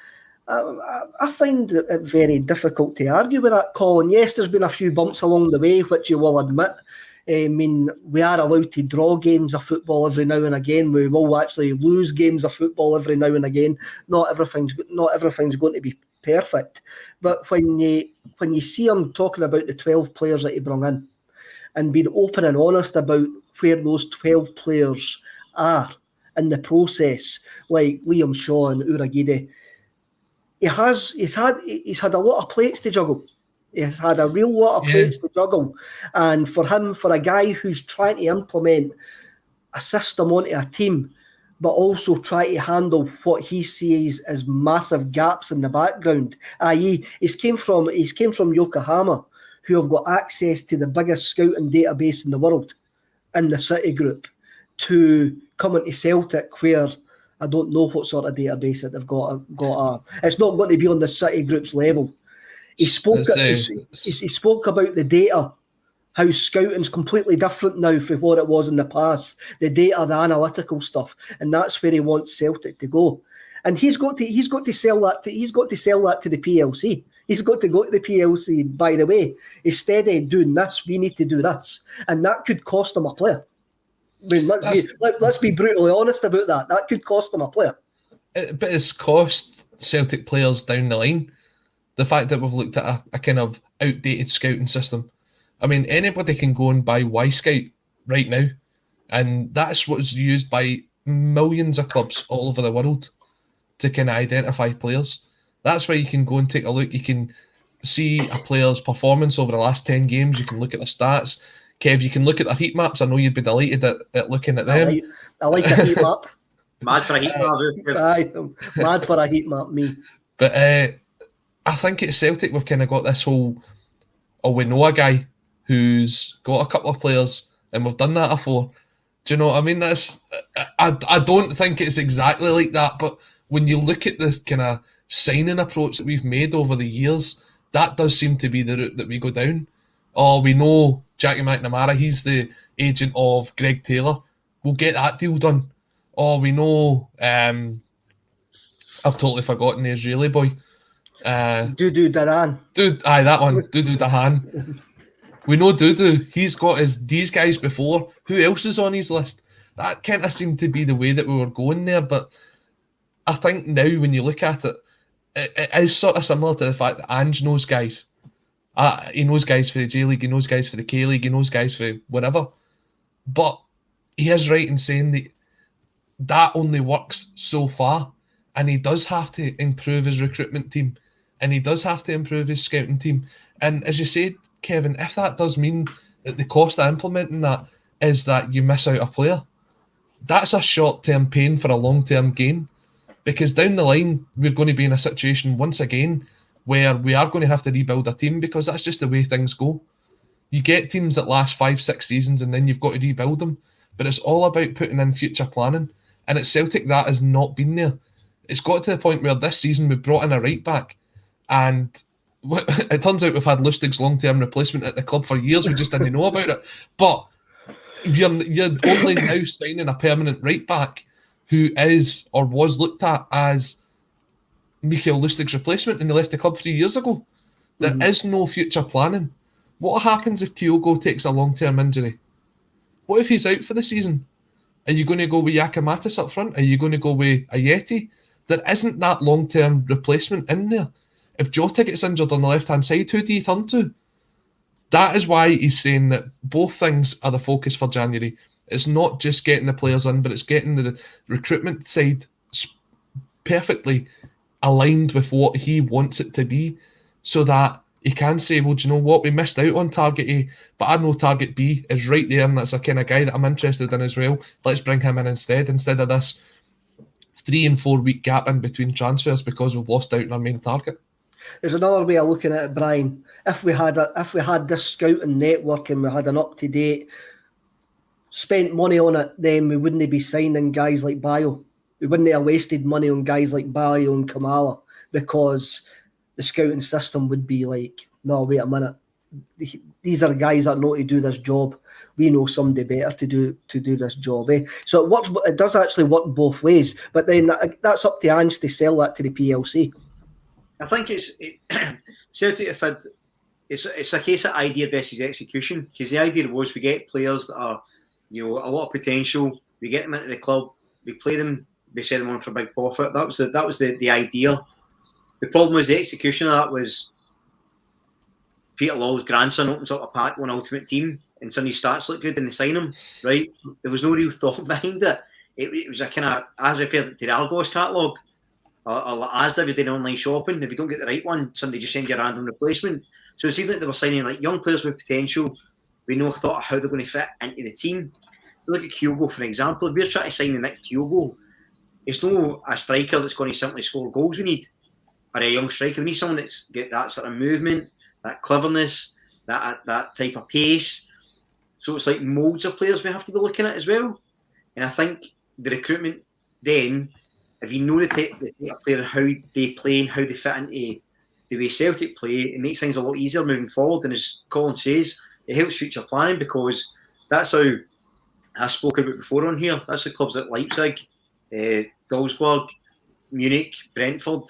I find it very difficult to argue with that, Colin. Yes, there's been a few bumps along the way, which you will admit. I mean, we are allowed to draw games of football every now and again. We will actually lose games of football every now and again. Not everything's going to be perfect. But when you see him talking about the 12 players that he brought in and being open and honest about where those 12 players are in the process, like Liam Shaw and Uragide, he's had a lot of plates to juggle. He's had a real lot of plates to juggle. And for a guy who's trying to implement a system onto a team, but also try to handle what he sees as massive gaps in the background, i.e. he's came from Yokohama, who have got access to the biggest scouting database in the world in the City Group, to coming to Celtic, where I don't know what sort of database that they've got. It's not going to be on the City Group's level. He spoke about the data, how scouting's completely different now from what it was in the past. The data, the analytical stuff, and that's where he wants Celtic to go. And he's got to sell that to the PLC. He's got to go to the PLC. By the way, instead of doing this, we need to do this, and that could cost him a player. I mean, let's be brutally honest about that. That could cost him a player.
But it's cost Celtic players down the line. The fact that we've looked at a kind of outdated scouting system. I mean, anybody can go and buy Y-Scout right now, and that's what's used by millions of clubs all over the world to kind of identify players. That's where you can go and take a look. You can see a player's performance over the last 10 games. You can look at their stats. Kev, you can look at their heat maps. I know you'd be delighted at looking at them.
I like a heat map.
Mad for a heat map.
Mad for a heat map, me.
But I think at Celtic we've kind of got this whole, we know a guy who's got a couple of players and we've done that before. Do you know what I mean? I don't think it's exactly like that, but when you look at the kind of signing approach that we've made over the years, that does seem to be the route that we go down. We know Jackie McNamara, he's the agent of Greg Taylor. We'll get that deal done. We know, I've totally forgotten the Israeli boy.
Dudu Dahan.
That one. Dudu Dahan. We know Dudu. He's got these guys before. Who else is on his list? That kind of seemed to be the way that we were going there. But I think now when you look at it, it is sort of similar to the fact that Ange knows guys. He knows guys for the J-League, he knows guys for the K-League, he knows guys for whatever. But he is right in saying that only works so far. And he does have to improve his recruitment team. And he does have to improve his scouting team. And as you said, Kevin, if that does mean that the cost of implementing that is that you miss out a player, that's a short-term pain for a long-term gain. Because down the line, we're going to be in a situation once again where we are going to have to rebuild a team, because that's just the way things go. You get teams that last 5-6 seasons and then you've got to rebuild them. But it's all about putting in future planning. And at Celtic, that has not been there. It's got to the point where this season we brought in a right back, and it turns out we've had Lustig's long-term replacement at the club for years. We just didn't know about it. But you're only now signing a permanent right back who is or was looked at as Mikael Lustig's replacement, and he left the club 3 years ago. There is no future planning. What happens if Kyogo takes a long-term injury? What if he's out for the season? Are you going to go with Giakoumakis up front? Are you going to go with Ajeti? There isn't that long-term replacement in there. If Jota gets injured on the left-hand side, who do you turn to? That is why he's saying that both things are the focus for January. It's not just getting the players in, but it's getting the recruitment side perfectly aligned with what he wants it to be, so that he can say, well, do you know what? We missed out on target A, but I know target B is right there, and that's a kind of guy that I'm interested in as well. Let's bring him in instead of this 3 and 4 week gap in between transfers because we've lost out on our main target.
There's another way of looking at it, Brian. If we had this scouting network and we had an up-to-date, spent money on it, then we wouldn't be signing guys like Bayo. We wouldn't have wasted money on guys like Bayo and Kamala. because the scouting system would be like, no, wait a minute, these are guys that know to do this job. We know somebody better to do this job. So it works. It does actually work both ways. But then that's up to Ange to sell that to the PLC.
I think Celtic have had. It's a case of idea versus execution, because the idea was we get players that are, a lot of potential. We get them into the club. We play them. We sell them on for a big profit. That was the idea. The problem was the execution of that was Peter Law's grandson opens up a pack on Ultimate Team and suddenly starts look good and they sign him, right? There was no real thought behind it. It was a kind of, as referred to the Argos catalogue, or Asda, if you're doing online shopping, if you don't get the right one, somebody just sends you a random replacement. So it seemed like they were signing like young players with potential. We no thought of how they're going to fit into the team. Look at Kyogo, for example. If we're trying to sign the next Kyogo, it's no a striker that's going to simply score goals we need, or a young striker. We need someone that's get that sort of movement, that cleverness, that type of pace. So it's like moulds of players we have to be looking at as well. And I think the recruitment then, if you know the type of player, how they play and how they fit into the way Celtic play, it makes things a lot easier moving forward. And as Colin says, it helps future planning, because that's how I spoke about before on here. That's the clubs like Leipzig, Salzburg, Munich, Brentford.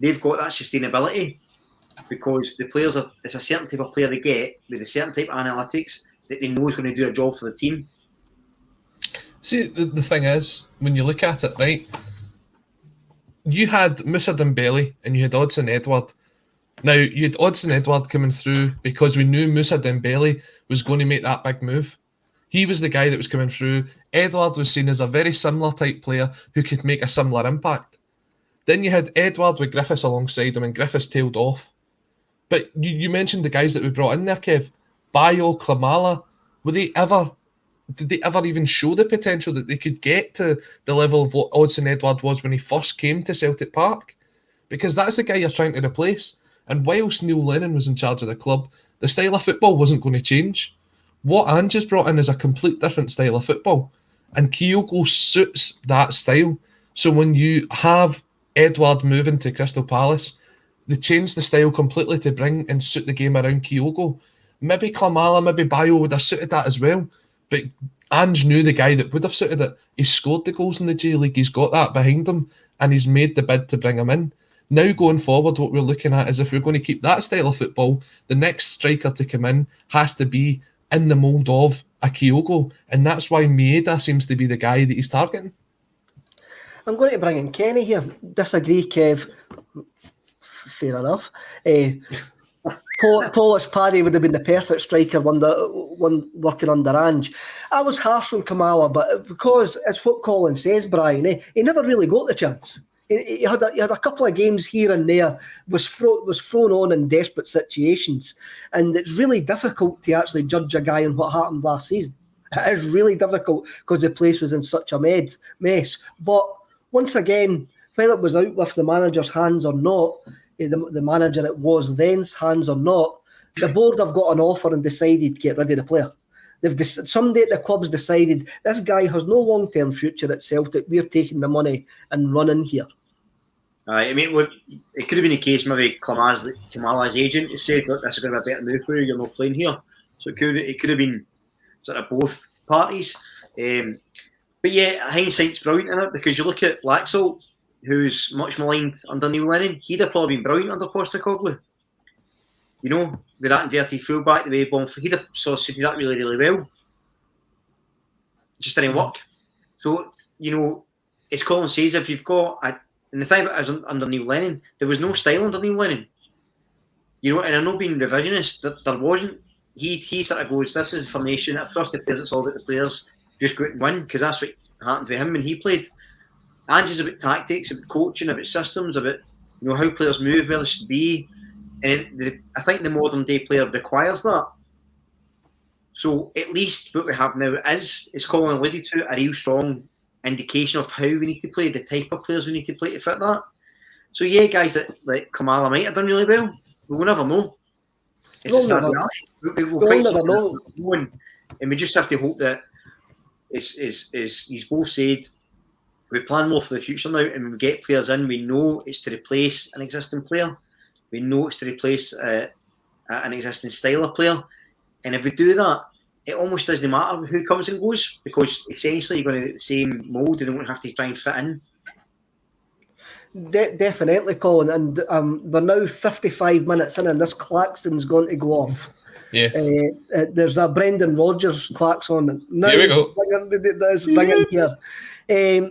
They've got that sustainability because the players it's a certain type of player they get with a certain type of analytics that they know is going to do a job for the team.
See, the thing is, when you look at it, right, you had Moussa Dembele and you had Odsonne Edouard. Now, you had Odsonne Edouard coming through because we knew Moussa Dembele was going to make that big move. He was the guy that was coming through. Edouard was seen as a very similar type player who could make a similar impact. Then you had Edouard with Griffiths alongside him, and Griffiths tailed off. But you mentioned the guys that we brought in there, Kev. Bayo, Klamala, did they ever even show the potential that they could get to the level of what Odsonne Edouard was when he first came to Celtic Park? Because that's the guy you're trying to replace. And whilst Neil Lennon was in charge of the club, the style of football wasn't going to change. What Ange has brought in is a complete different style of football. And Kyogo suits that style. So when you have Edouard moving to Crystal Palace, they changed the style completely to bring and suit the game around Kyogo. Maybe Klamala, maybe Bayo would have suited that as well. But Ange knew the guy that would have suited it. He scored the goals in the J League. He's got that behind him. And he's made the bid to bring him in. Now going forward, what we're looking at is if we're going to keep that style of football, the next striker to come in has to be in the mould of a Kyogo. And that's why Maeda seems to be the guy that he's targeting.
I'm going to bring in Kenny here. Disagree, Kev. Fair enough. Polish Paddy would have been the perfect striker working under Ange. I was harsh on Kamala, but because it's what Colin says, Brian, he never really got the chance. He had a couple of games here and there, was thrown on in desperate situations, and it's really difficult to actually judge a guy on what happened last season. It is really difficult because the place was in such a mess. But once again, whether it was out with the manager's hands or not, the manager it was then's hands or not, the board have got an offer and decided to get rid of the player. Somebody at the club's decided this guy has no long-term future at Celtic. We're taking the money and running here.
I mean, it could have been a case maybe Kamala's agent has said, look, this is going to be a better move for you. You're not playing here. So it could have been sort of both parties. But yeah, hindsight's brilliant in it because you look at Laxalt, who's much maligned under Neil Lennon. He'd have probably been brilliant under Postecoglou. You know, with that inverted fullback, the way he'd have suited that really, really well. It just didn't work. So, you know, as Colin says, if you've got and the thing about it is under Neil Lennon, there was no style under Neil Lennon. You know, and I'm not being revisionist, there wasn't. He sort of goes, this is information, I trust the players, it's all about the players, just go out and win, because that's what happened to him when he played. Ange is about tactics, about coaching, about systems, about how players move, where they should be. And I think the modern day player requires that. So at least what we have now is, as Colin alluded to, a real strong indication of how we need to play, the type of players we need to play to fit that. So yeah, guys like Kamala might have done really well. We'll never know. We'll never know. And we just have to hope that, as he's both said, we plan more for the future now, and when we get players in, we know it's to replace an existing player. We know it's to replace an existing style of player. And if we do that, it almost doesn't matter who comes and goes, because essentially you're going to get the same mould and don't have to try and fit in.
Definitely, Colin. And we're now 55 minutes in, and this klaxon's going to go off.
Yes.
There's a Brendan Rodgers klaxon. Now,
here we go.
Bring it here.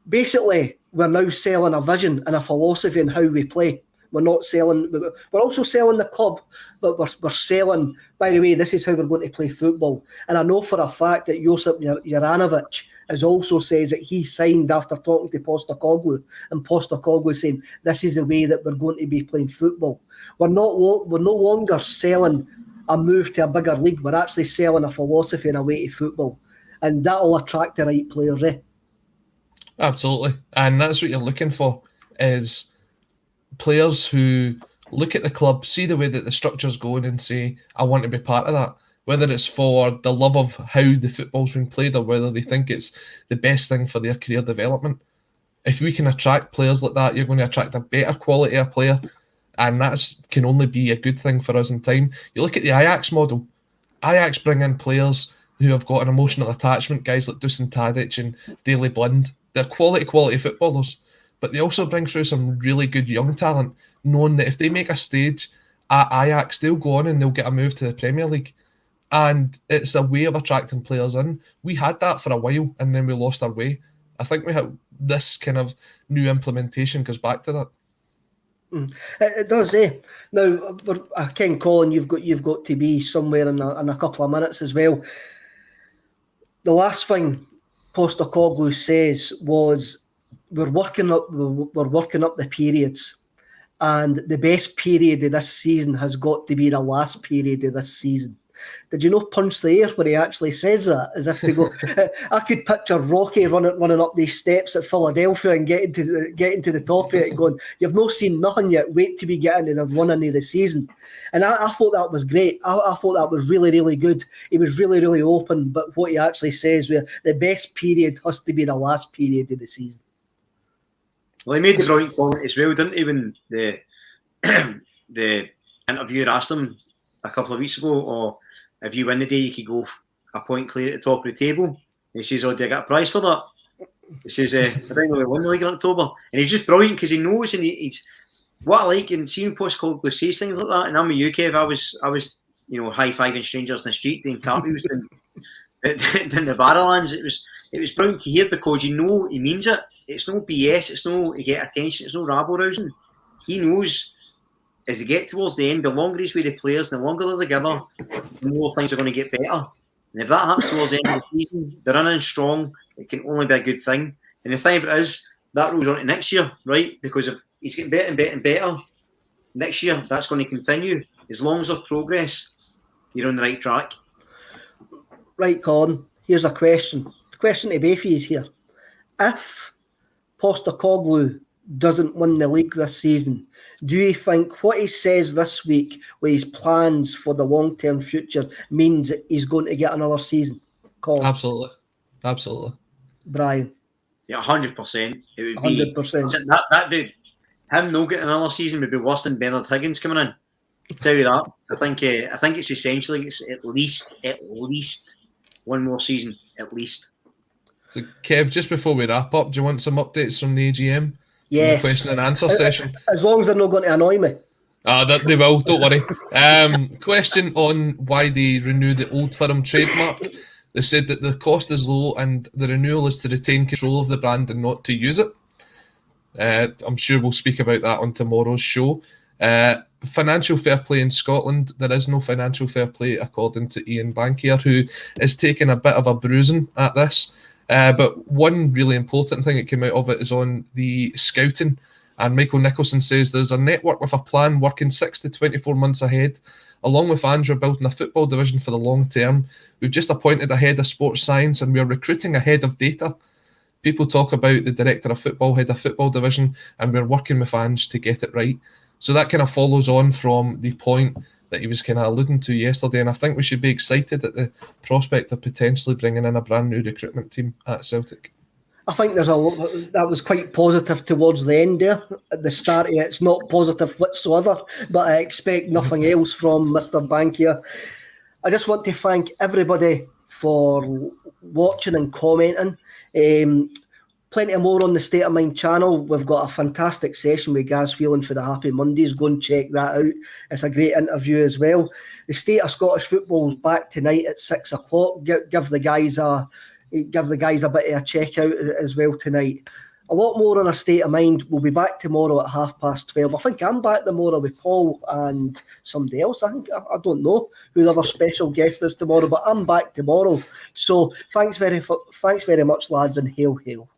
Basically, we're now selling a vision and a philosophy in how we play. We're not selling. We're also selling the club, but we're selling. By the way, this is how we're going to play football. And I know for a fact that Josip Juranovic has also says that he signed after talking to Postecoglou, and Postecoglou saying this is the way that we're going to be playing football. We're no longer selling a move to a bigger league. We're actually selling a philosophy and a way to football, and that'll attract the right players.
Absolutely, and that's what you're looking for, is players who look at the club, see the way that the structure's going, and say, I want to be part of that. Whether it's for the love of how the football's been played, or whether they think it's the best thing for their career development. If we can attract players like that, you're going to attract a better quality of player, and that can only be a good thing for us in time. You look at the Ajax model. Ajax bring in players who have got an emotional attachment, guys like Dusan Tadic and Daley Blind. They're quality footballers, but they also bring through some really good young talent, knowing that if they make a stage at Ajax, they'll go on and they'll get a move to the Premier League. And it's a way of attracting players in. We had that for a while, and then we lost our way. I think we have this kind of new implementation goes back to that.
It does, eh? Now, Ken Colin, you've got to be somewhere in a couple of minutes as well. The last thing Postecoglou says was we're working up the periods, and the best period of this season has got to be the last period of this season. Did you not punch the air when he actually says that? As if to go, I could picture Rocky running up these steps at Philadelphia and getting to the top of it and going, you've not seen nothing yet, wait till we get into the running of the season. And I thought that was great. I thought that was really, really good. He was really, really open, but what he actually says, where the best period has to be the last period of the season.
Well, he made the brilliant comment as well, didn't he, when the interviewer asked him a couple of weeks ago, or if you win the day, you could go a point clear at the top of the table. And he says, oh, do I get a prize for that? He says, I think we'll win the league in October. And he's just brilliant because he knows, and he's what I like, and seeing Postecoglou says things like that. And I'm with you, Kev. I was high-fiving strangers in the street, doing cartwheels down the Barrowlands. It was brilliant to hear, because you know he means it. It's no BS. It's no to get attention. It's no rabble-rousing. He knows, as they get towards the end, the longer he's with the players, the longer they're together, the more things are going to get better. And if that happens towards the end of the season, they're running strong, it can only be a good thing. And the thing about it is, that rolls on to next year, right? Because if he's getting better and better and better, next year, that's going to continue. As long as there's progress, you're on the right track.
Right, Colin, here's a question. The question to both of you here. If Postecoglou doesn't win the league this season, do you think what he says this week with his plans for the long-term future means that he's going to get another season? Colin?
Absolutely.
Brian?
Yeah, 100%. It would be
100%.
That dude, him not getting another season would be worse than Bernard Higgins coming in. I'll tell you that. I think it's essentially it's at least one more season, at least.
So, Kev, just before we wrap up, do you want some updates from the AGM?
Yes.
The question and answer session.
As long as they're not going to annoy me.
They will, don't worry. Question on why they renew the Old Firm trademark. They said that the cost is low and the renewal is to retain control of the brand and not to use it. I'm sure we'll speak about that on tomorrow's show. Financial fair play in Scotland. There is no financial fair play, according to Ian Bankier, who is taking a bit of a bruising at this. But one really important thing that came out of it is on the scouting. And Michael Nicholson says there's a network with a plan working 6 to 24 months ahead. Along with Ange, we're building a football division for the long term. We've just appointed a head of sports science and we're recruiting a head of data. People talk about the director of football, head of football division, and we're working with Ange to get it right. So that kind of follows on from the point that he was kind of alluding to yesterday. And I think we should be excited at the prospect of potentially bringing in a brand new recruitment team at Celtic.
I think that was quite positive towards the end there. At the start, it's not positive whatsoever, but I expect nothing else from Mr. Bankier. I just want to thank everybody for watching and commenting. Plenty more on the State of Mind channel. We've got a fantastic session with Gaz Whelan for the Happy Mondays. Go and check that out. It's a great interview as well. The State of Scottish Football is back tonight at 6 o'clock. Give the guys a bit of a check out as well tonight. A lot more on A State of Mind. We'll be back tomorrow at 12:30. I think I'm back tomorrow with Paul and somebody else. I don't know who the other special guest is tomorrow, but I'm back tomorrow. So thanks very much, lads, and hail, hail.